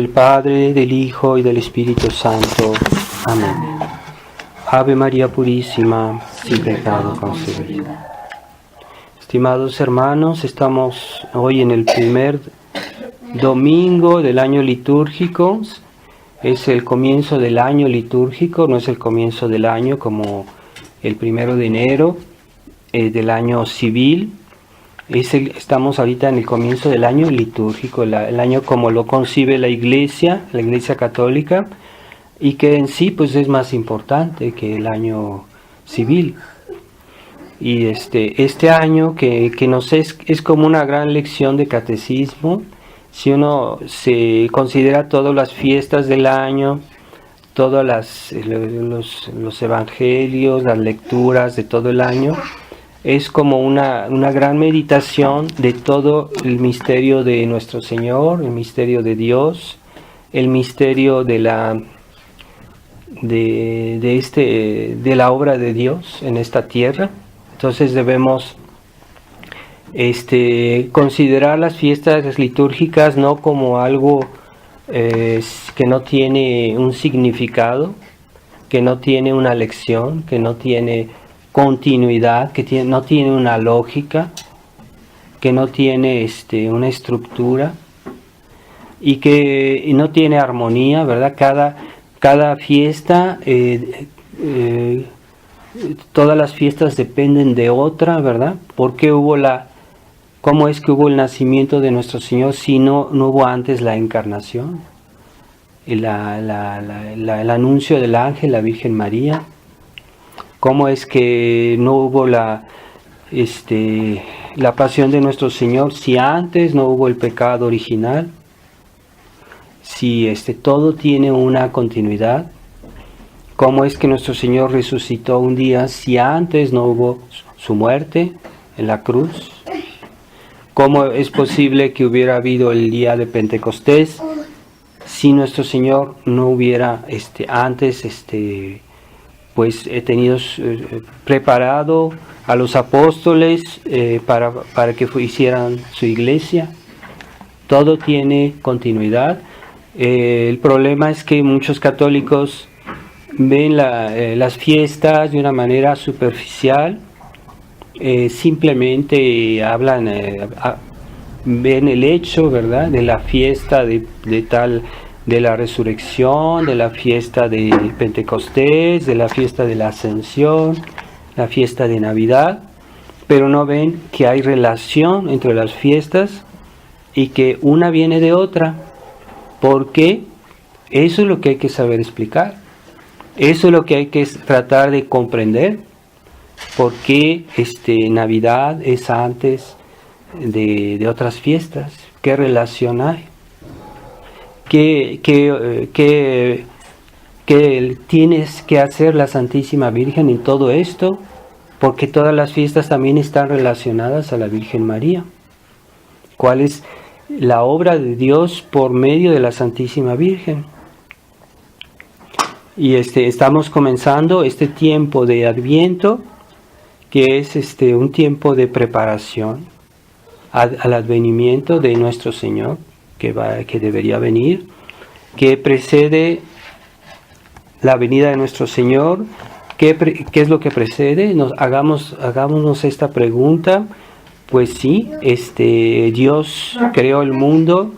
Del Padre, del Hijo y del Espíritu Santo. Amén. Ave María Purísima, sin pecado concebida. Estimados hermanos, estamos hoy en el primer domingo del año litúrgico. Es el comienzo del año litúrgico, no es el comienzo del año como el 1 de enero del año civil. Estamos ahorita en el comienzo del año litúrgico, el año como lo concibe la Iglesia Católica, y que en sí pues es más importante que el año civil. Y este año que nos es como una gran lección de catecismo. Si uno se considera todas las fiestas del año, todos los evangelios, las lecturas de todo el año, es como una gran meditación de todo el misterio de nuestro Señor, el misterio de Dios, el misterio de la obra de Dios en esta tierra. Entonces debemos considerar las fiestas litúrgicas no como algo que no tiene un significado, que no tiene una lección, que no tiene continuidad, que no tiene una lógica, que no tiene una estructura y que no tiene armonía, ¿verdad? Cada fiesta, todas las fiestas dependen de otra, ¿verdad? ¿Cómo es que hubo el nacimiento de nuestro Señor si no hubo antes la encarnación? El anuncio del ángel, la Virgen María. ¿Cómo es que no hubo la pasión de nuestro Señor si antes no hubo el pecado original? Si todo tiene una continuidad. ¿Cómo es que nuestro Señor resucitó un día si antes no hubo su muerte en la cruz? ¿Cómo es posible que hubiera habido el día de Pentecostés si nuestro Señor no hubiera antes preparado a los apóstoles para que hicieran su iglesia? Todo tiene continuidad. El problema es que muchos católicos ven las fiestas de una manera superficial, simplemente ven el hecho, ¿verdad?, de la fiesta de la resurrección, de la fiesta de Pentecostés, de la fiesta de la Ascensión, la fiesta de Navidad, pero no ven que hay relación entre las fiestas y que una viene de otra. ¿Por qué? Eso es lo que hay que saber explicar. Eso es lo que hay que tratar de comprender. ¿Por qué Navidad es antes de otras fiestas? ¿Qué relación hay? ¿Qué tienes que hacer la Santísima Virgen en todo esto? Porque todas las fiestas también están relacionadas a la Virgen María. ¿Cuál es la obra de Dios por medio de la Santísima Virgen? Y estamos comenzando este tiempo de Adviento, que es un tiempo de preparación al advenimiento de nuestro Señor, que debería venir, que precede la venida de nuestro Señor. ¿Qué es lo que precede? Hagámonos esta pregunta. Pues sí, Dios creó el mundo,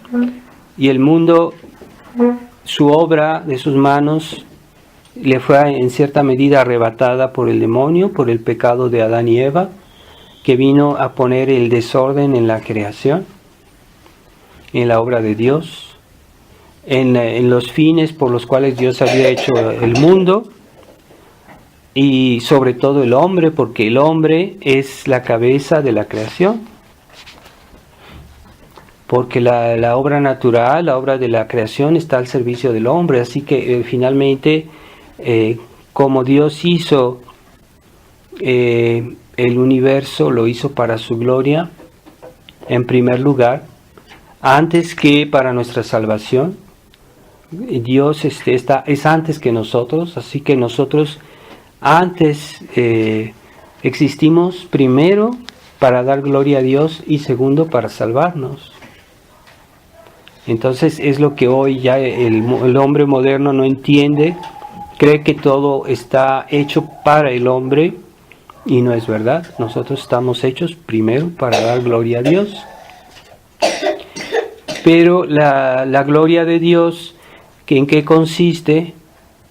y el mundo, su obra de sus manos, le fue en cierta medida arrebatada por el demonio, por el pecado de Adán y Eva, que vino a poner el desorden en la creación, en la obra de Dios, en los fines por los cuales Dios había hecho el mundo, y sobre todo el hombre, porque el hombre es la cabeza de la creación. Porque la obra natural, la obra de la creación está al servicio del hombre, así que finalmente, como Dios hizo el universo, lo hizo para su gloria, en primer lugar, antes que para nuestra salvación. Dios es antes que nosotros, así que nosotros antes existimos primero para dar gloria a Dios y segundo para salvarnos. Entonces es lo que hoy ya el hombre moderno no entiende, cree que todo está hecho para el hombre y no es verdad. Nosotros estamos hechos primero para dar gloria a Dios. Pero la gloria de Dios, ¿en qué consiste?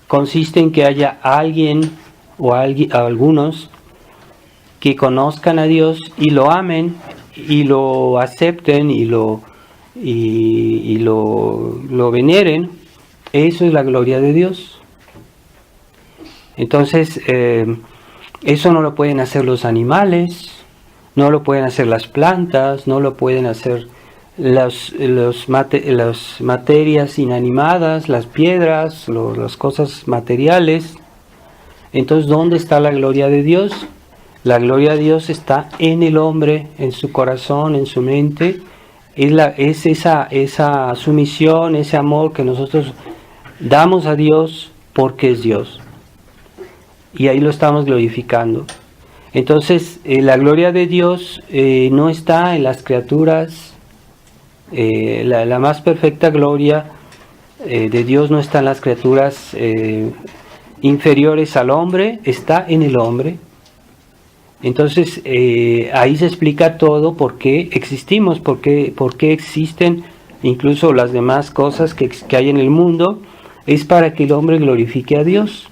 Consiste en que haya alguien o algunos que conozcan a Dios y lo amen y lo acepten y lo veneren. Eso es la gloria de Dios. Entonces, eso no lo pueden hacer los animales, no lo pueden hacer las plantas, no lo pueden hacer las materias inanimadas, las piedras, las cosas materiales. Entonces, ¿dónde está la gloria de Dios? La gloria de Dios está en el hombre, en su corazón, en su mente. Es esa sumisión, ese amor que nosotros damos a Dios porque es Dios. Y ahí lo estamos glorificando. Entonces, la gloria de Dios no está en las criaturas. La más perfecta gloria de Dios no está en las criaturas inferiores al hombre, está en el hombre. Entonces ahí se explica todo por qué existimos, por qué existen incluso las demás cosas que hay en el mundo. Es para que el hombre glorifique a Dios.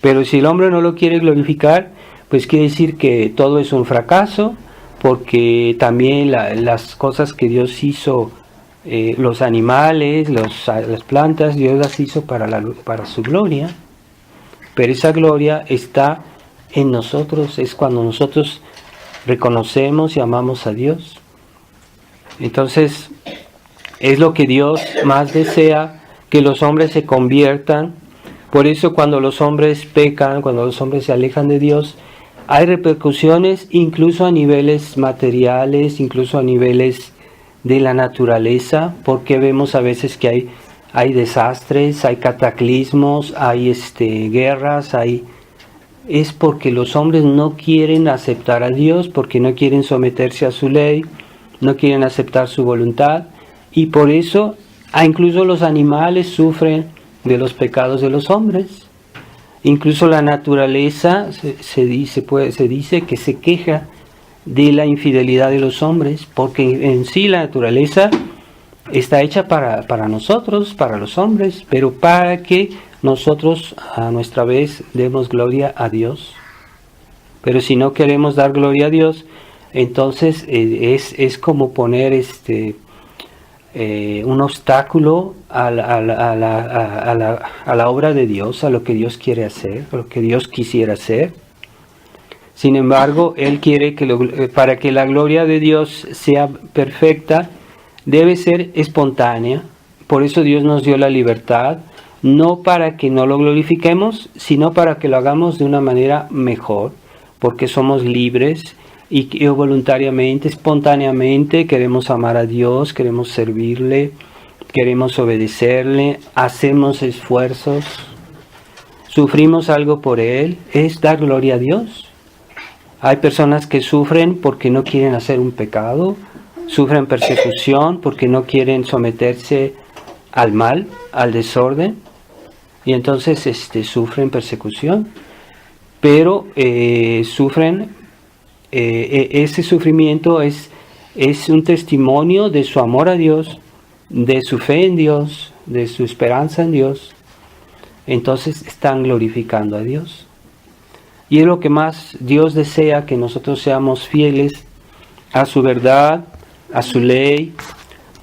Pero si el hombre no lo quiere glorificar, pues quiere decir que todo es un fracaso, porque también las cosas que Dios hizo, los animales, las plantas, Dios las hizo para su gloria. Pero esa gloria está en nosotros, es cuando nosotros reconocemos y amamos a Dios. Entonces, es lo que Dios más desea, que los hombres se conviertan. Por eso cuando los hombres pecan, cuando los hombres se alejan de Dios, hay repercusiones incluso a niveles materiales, incluso a niveles de la naturaleza, porque vemos a veces que hay desastres, hay cataclismos, hay guerras, es porque los hombres no quieren aceptar a Dios, porque no quieren someterse a su ley, no quieren aceptar su voluntad, y por eso incluso los animales sufren de los pecados de los hombres. Incluso la naturaleza se dice que se queja de la infidelidad de los hombres, porque en sí la naturaleza está hecha para nosotros, para los hombres, pero para que nosotros a nuestra vez demos gloria a Dios. Pero si no queremos dar gloria a Dios, entonces es como poner un obstáculo a la obra de Dios, a lo que Dios quiere hacer, a lo que Dios quisiera hacer. Sin embargo, Él quiere que para que la gloria de Dios sea perfecta, debe ser espontánea. Por eso Dios nos dio la libertad, no para que no lo glorifiquemos, sino para que lo hagamos de una manera mejor, porque somos libres y voluntariamente, espontáneamente queremos amar a Dios, queremos servirle, queremos obedecerle, hacemos esfuerzos, sufrimos algo por Él, es dar gloria a Dios. Hay personas que sufren porque no quieren hacer un pecado, sufren persecución porque no quieren someterse al mal, al desorden, y entonces sufren persecución, pero sufren. Ese sufrimiento es un testimonio de su amor a Dios, de su fe en Dios, de su esperanza en Dios. Entonces están glorificando a Dios. Y es lo que más Dios desea, que nosotros seamos fieles a su verdad, a su ley,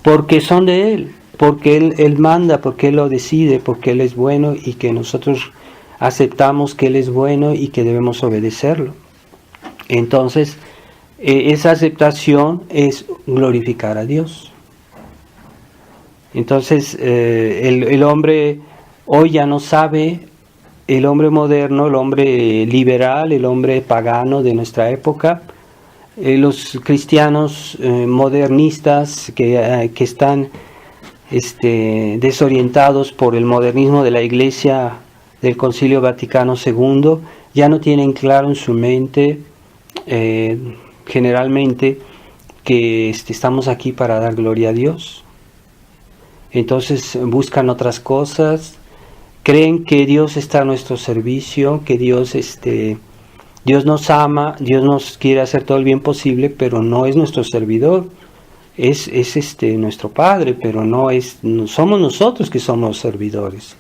porque son de Él, porque Él manda, porque Él lo decide, porque Él es bueno y que nosotros aceptamos que Él es bueno y que debemos obedecerlo. Entonces, esa aceptación es glorificar a Dios. Entonces, el hombre hoy ya no sabe, el hombre moderno, el hombre liberal, el hombre pagano de nuestra época, los cristianos modernistas que están desorientados por el modernismo de la Iglesia del Concilio Vaticano II, ya no tienen claro en su mente generalmente que estamos aquí para dar gloria a Dios. Entonces buscan otras cosas, creen que Dios está a nuestro servicio, que Dios nos ama, Dios nos quiere hacer todo el bien posible, pero no es nuestro servidor. Es nuestro Padre, pero no somos nosotros que somos servidores.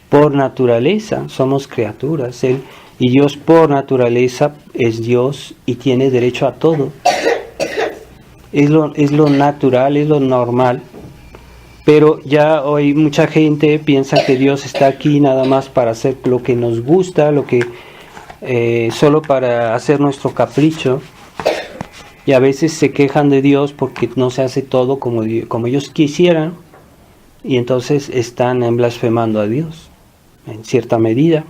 Por naturaleza somos criaturas, y Dios por naturaleza es Dios y tiene derecho a todo. Es lo natural, es lo normal. Pero ya hoy mucha gente piensa que Dios está aquí nada más para hacer lo que nos gusta, solo para hacer nuestro capricho. Y a veces se quejan de Dios porque no se hace todo como ellos quisieran, y entonces están blasfemando a Dios, en cierta medida.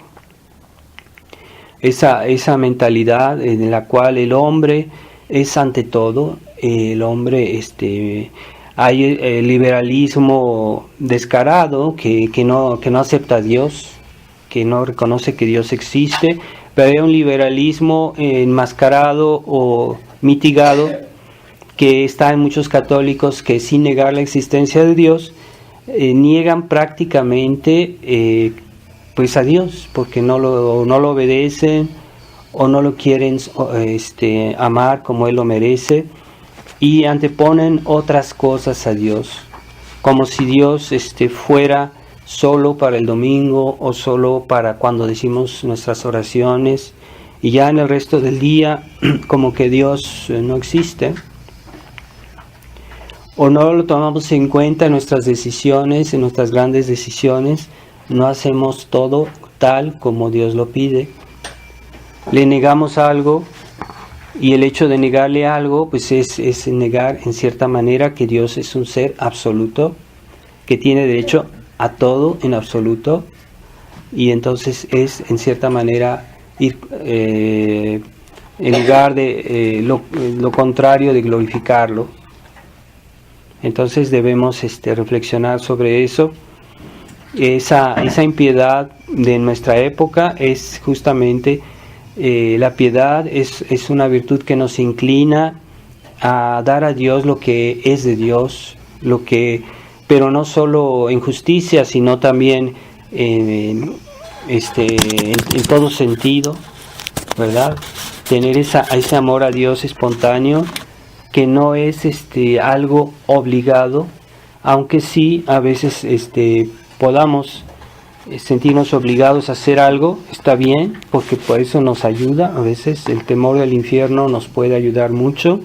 Esa mentalidad en la cual el hombre es ante todo, el hombre, hay el liberalismo descarado que no acepta a Dios, que no reconoce que Dios existe, pero hay un liberalismo enmascarado o mitigado que está en muchos católicos que, sin negar la existencia de Dios, niegan prácticamente pues a Dios, porque no lo obedecen o no lo quieren amar como Él lo merece, y anteponen otras cosas a Dios, como si Dios fuera solo para el domingo o solo para cuando decimos nuestras oraciones, y ya en el resto del día como que Dios no existe, o no lo tomamos en cuenta en nuestras decisiones, en nuestras grandes decisiones. No hacemos todo tal como Dios lo pide, le negamos algo, y el hecho de negarle algo pues es negar en cierta manera que Dios es un ser absoluto, que tiene derecho a todo en absoluto, y entonces es en cierta manera ir en lugar de lo contrario de glorificarlo. Entonces debemos reflexionar sobre eso. Esa impiedad de nuestra época es justamente la piedad, es una virtud que nos inclina a dar a Dios lo que es de Dios, pero no solo en justicia, sino también en todo sentido, ¿verdad? Tener ese amor a Dios espontáneo, que no es algo obligado, aunque sí a veces podamos sentirnos obligados a hacer algo, está bien, porque por eso nos ayuda. A veces el temor del infierno nos puede ayudar mucho,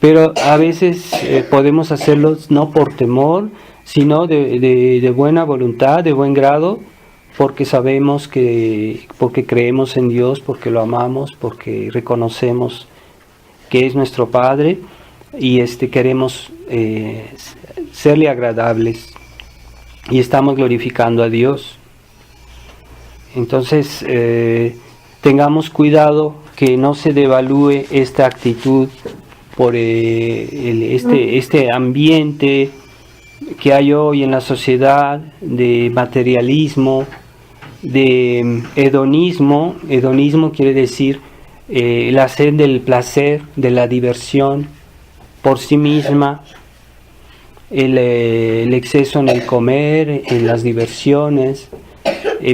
pero a veces podemos hacerlo no por temor, sino de buena voluntad, de buen grado, porque sabemos porque creemos en Dios, porque lo amamos, porque reconocemos que es nuestro Padre, y queremos serle agradables, y estamos glorificando a Dios. Entonces tengamos cuidado que no se devalúe esta actitud por este ambiente que hay hoy en la sociedad de materialismo, de hedonismo. Hedonismo quiere decir la sed del placer, de la diversión por sí misma, el exceso en el comer, en las diversiones,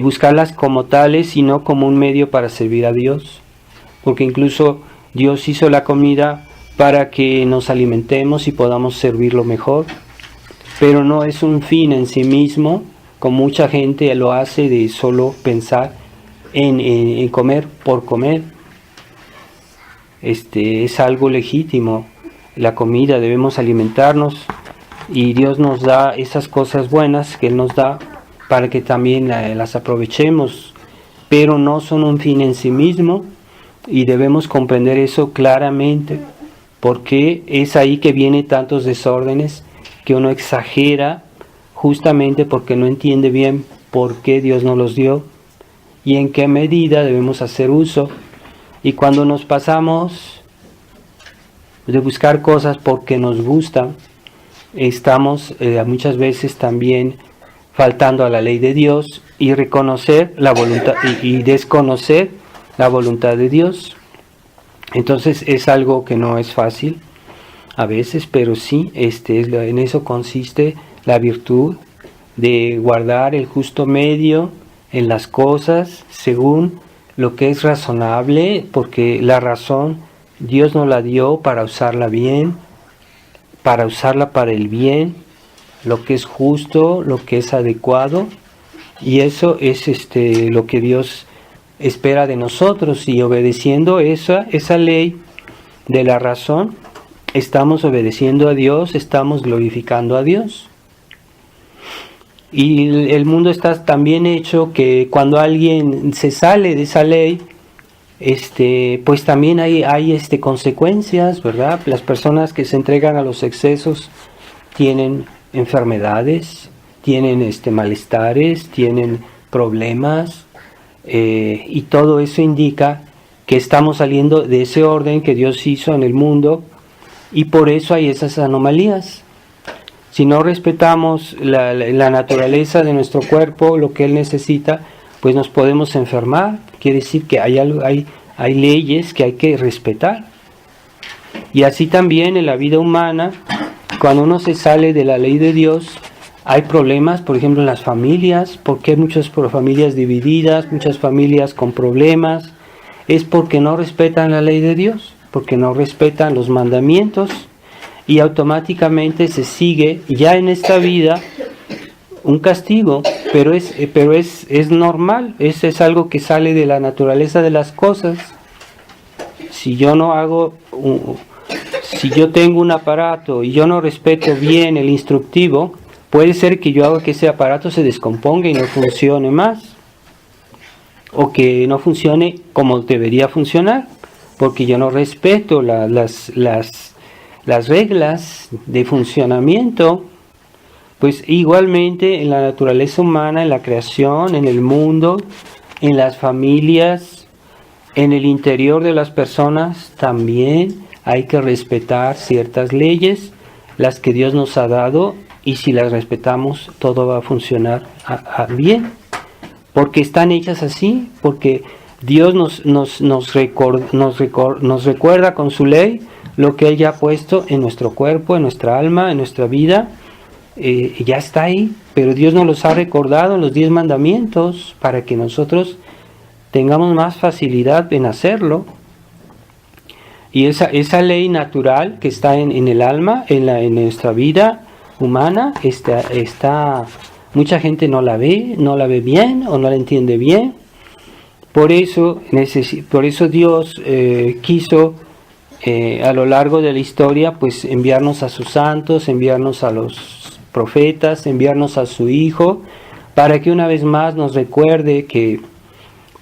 buscarlas como tales y no como un medio para servir a Dios, porque incluso Dios hizo la comida para que nos alimentemos y podamos servirlo mejor, pero no es un fin en sí mismo, como mucha gente lo hace, de solo pensar en comer por comer. Es algo legítimo, la comida, debemos alimentarnos, y Dios nos da esas cosas buenas que Él nos da para que también las aprovechemos, pero no son un fin en sí mismo, y debemos comprender eso claramente, porque es ahí que vienen tantos desórdenes, que uno exagera justamente porque no entiende bien por qué Dios nos los dio y en qué medida debemos hacer uso. Y cuando nos pasamos de buscar cosas porque nos gustan, estamos muchas veces también faltando a la ley de Dios, y reconocer la voluntad y desconocer la voluntad de Dios. Entonces es algo que no es fácil a veces, pero sí en eso consiste la virtud de guardar el justo medio en las cosas según lo que es razonable, porque la razón Dios nos la dio para usarla bien, para usarla para el bien, lo que es justo, lo que es adecuado, y eso es lo que Dios espera de nosotros, y obedeciendo esa ley de la razón, estamos obedeciendo a Dios, estamos glorificando a Dios. Y el mundo está tan bien hecho que cuando alguien se sale de esa ley, pues también hay consecuencias, ¿verdad? Las personas que se entregan a los excesos tienen enfermedades, tienen malestares, tienen problemas, y todo eso indica que estamos saliendo de ese orden que Dios hizo en el mundo, y por eso hay esas anomalías. Si no respetamos la naturaleza de nuestro cuerpo, lo que Él necesita, pues nos podemos enfermar. Quiere decir que hay leyes que hay que respetar. Y así también en la vida humana, cuando uno se sale de la ley de Dios, hay problemas, por ejemplo, en las familias, porque hay muchas familias divididas, muchas familias con problemas. Es porque no respetan la ley de Dios, porque no respetan los mandamientos, y automáticamente se sigue ya en esta vida un castigo, pero es normal, es algo que sale de la naturaleza de las cosas. Si yo tengo un aparato y yo no respeto bien el instructivo, puede ser que yo haga que ese aparato se descomponga y no funcione más, o que no funcione como debería funcionar, porque yo no respeto las reglas de funcionamiento. Pues igualmente en la naturaleza humana, en la creación, en el mundo, en las familias, en el interior de las personas, también hay que respetar ciertas leyes, las que Dios nos ha dado, y si las respetamos todo va a funcionar bien, porque están hechas así, porque Dios nos recuerda con su ley lo que Él ya ha puesto en nuestro cuerpo, en nuestra alma, en nuestra vida. Ya está ahí, pero Dios nos los ha recordado en los 10 mandamientos para que nosotros tengamos más facilidad en hacerlo. Y esa ley natural que está en el alma, en nuestra vida humana, mucha gente no la ve bien o no la entiende bien. Por eso Dios quiso a lo largo de la historia pues enviarnos a sus santos, enviarnos a los profetas, enviarnos a su Hijo, para que una vez más nos recuerde que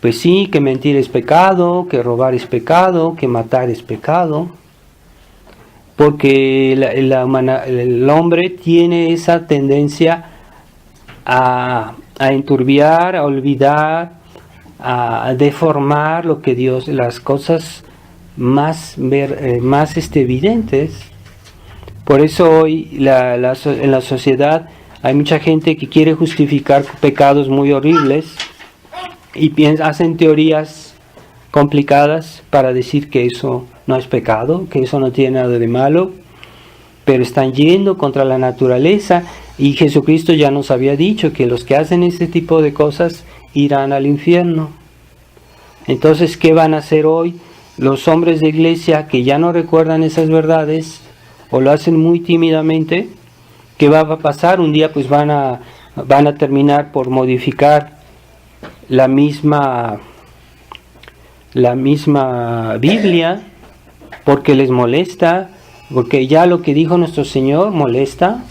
pues sí, que mentir es pecado, que robar es pecado, que matar es pecado, porque el hombre tiene esa tendencia a enturbiar, a olvidar, a deformar lo que Dios, las cosas más evidentes. Por eso hoy en la sociedad hay mucha gente que quiere justificar pecados muy horribles y hacen teorías complicadas para decir que eso no es pecado, que eso no tiene nada de malo, pero están yendo contra la naturaleza, y Jesucristo ya nos había dicho que los que hacen ese tipo de cosas irán al infierno. Entonces, ¿qué van a hacer hoy los hombres de iglesia que ya no recuerdan esas verdades o lo hacen muy tímidamente? ¿Qué va a pasar? Un día pues van a terminar por modificar la misma Biblia porque les molesta, porque ya lo que dijo nuestro Señor molesta.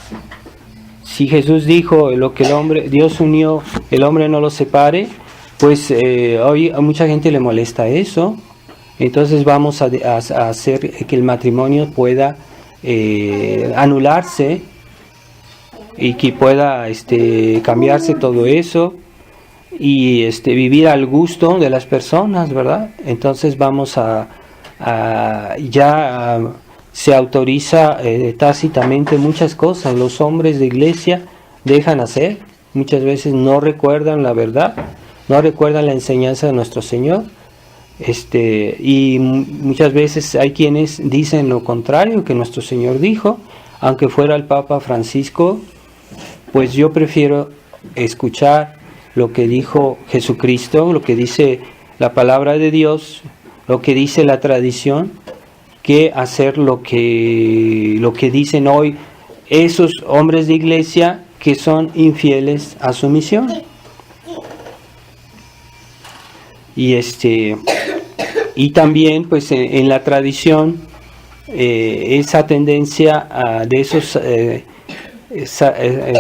Si Jesús dijo lo que Dios unió, el hombre no lo separe, pues hoy a mucha gente le molesta eso. Entonces vamos a hacer que el matrimonio pueda anularse y que pueda cambiarse todo eso y vivir al gusto de las personas, ¿verdad? Entonces vamos se autoriza tácitamente muchas cosas. Los hombres de iglesia dejan hacer, muchas veces no recuerdan la verdad, no recuerdan la enseñanza de nuestro Señor, y muchas veces hay quienes dicen lo contrario que nuestro Señor dijo, aunque fuera el Papa Francisco pues yo prefiero escuchar lo que dijo Jesucristo, lo que dice la palabra de Dios, lo que dice la tradición, que hacer lo que dicen hoy esos hombres de iglesia que son infieles a su misión. Y también pues en la tradición esa tendencia de esos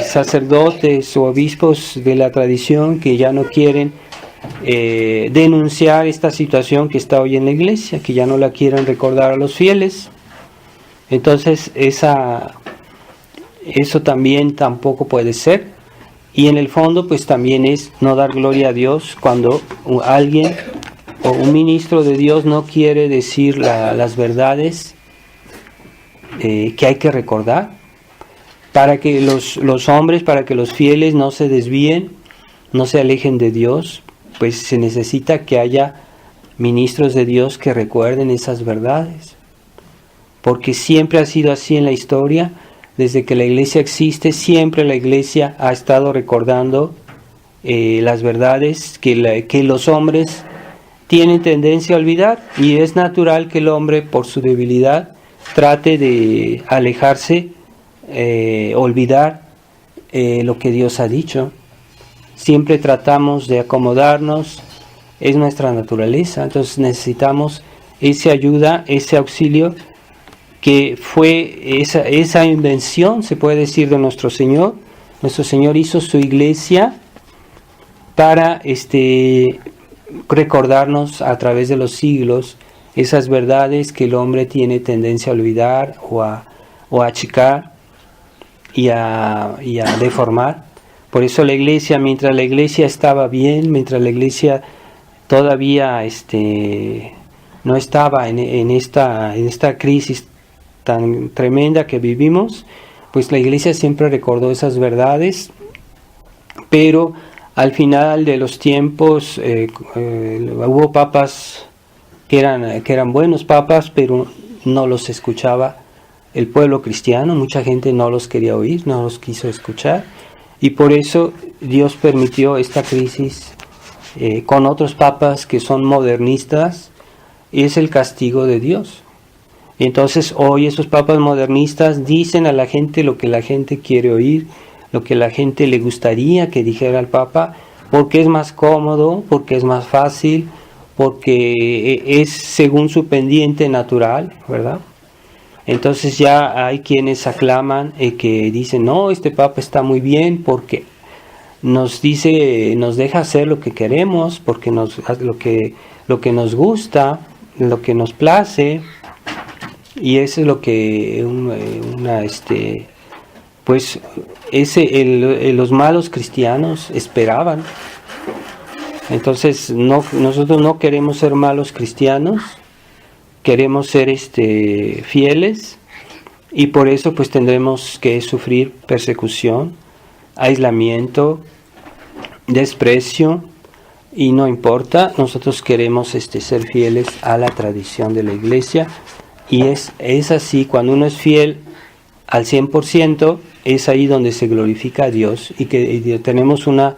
sacerdotes o obispos de la tradición que ya no quieren denunciar esta situación que está hoy en la iglesia, que ya no la quieren recordar a los fieles. Entonces eso también tampoco puede ser, y en el fondo pues también es no dar gloria a Dios cuando alguien o un ministro de Dios no quiere decir las verdades que hay que recordar, para que los hombres, para que los fieles no se desvíen, no se alejen de Dios. Pues se necesita que haya ministros de Dios que recuerden esas verdades, porque siempre ha sido así en la historia. Desde que la iglesia existe, siempre la iglesia ha estado recordando las verdades que los hombres tienen tendencia a olvidar, y es natural que el hombre, por su debilidad, trate de alejarse, olvidar lo que Dios ha dicho. Siempre tratamos de acomodarnos, es nuestra naturaleza. Entonces necesitamos esa ayuda, ese auxilio, que fue esa invención, se puede decir, de nuestro Señor. Nuestro Señor hizo su iglesia para recordarnos a través de los siglos esas verdades que el hombre tiene tendencia a olvidar o a achicar y a deformar. Por eso la iglesia, mientras la iglesia estaba bien, mientras la iglesia todavía no estaba en esta crisis tan tremenda que vivimos, pues la iglesia siempre recordó esas verdades. Pero al final de los tiempos hubo papas que eran buenos papas, pero no los escuchaba el pueblo cristiano. Mucha gente no los quería oír, no los quiso escuchar, y por eso Dios permitió esta crisis con otros papas que son modernistas. Es el castigo de Dios. Entonces hoy esos papas modernistas dicen a la gente lo que la gente quiere oír, lo que la gente le gustaría que dijera el Papa, porque es más cómodo, porque es más fácil, porque es según su pendiente natural, ¿verdad? Entonces ya hay quienes aclaman que dicen, no, este Papa está muy bien porque nos deja hacer lo que queremos, porque lo que nos gusta, lo que nos place. Y eso es lo que los malos cristianos esperaban. Entonces nosotros no queremos ser malos cristianos, queremos ser fieles, y por eso pues tendremos que sufrir persecución, aislamiento, desprecio, y no importa. Nosotros queremos ser fieles a la tradición de la iglesia. Y es así, cuando uno es fiel al 100%, es ahí donde se glorifica a Dios, y que tenemos una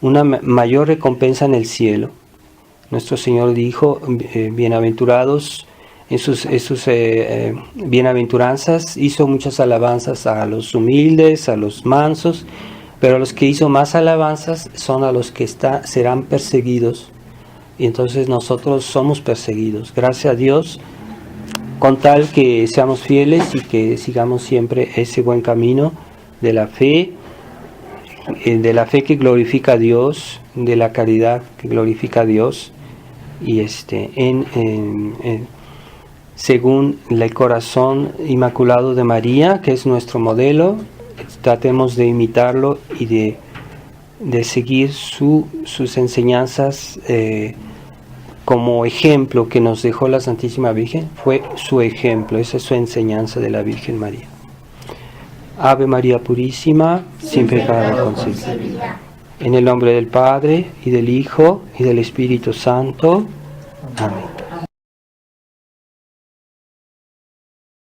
mayor recompensa en el cielo. Nuestro Señor dijo, bienaventurados, en sus bienaventuranzas hizo muchas alabanzas a los humildes, a los mansos, pero a los que hizo más alabanzas son a los que serán perseguidos. Y entonces nosotros somos perseguidos. Gracias a Dios, con tal que seamos fieles y que sigamos siempre ese buen camino de la fe que glorifica a Dios, de la caridad que glorifica a Dios, y según el corazón inmaculado de María, que es nuestro modelo. Tratemos de imitarlo y de seguir sus enseñanzas. Como ejemplo que nos dejó la Santísima Virgen, fue su ejemplo, esa es su enseñanza de la Virgen María. Ave María Purísima, sin pecado concebida. En el nombre del Padre, y del Hijo, y del Espíritu Santo. Amén.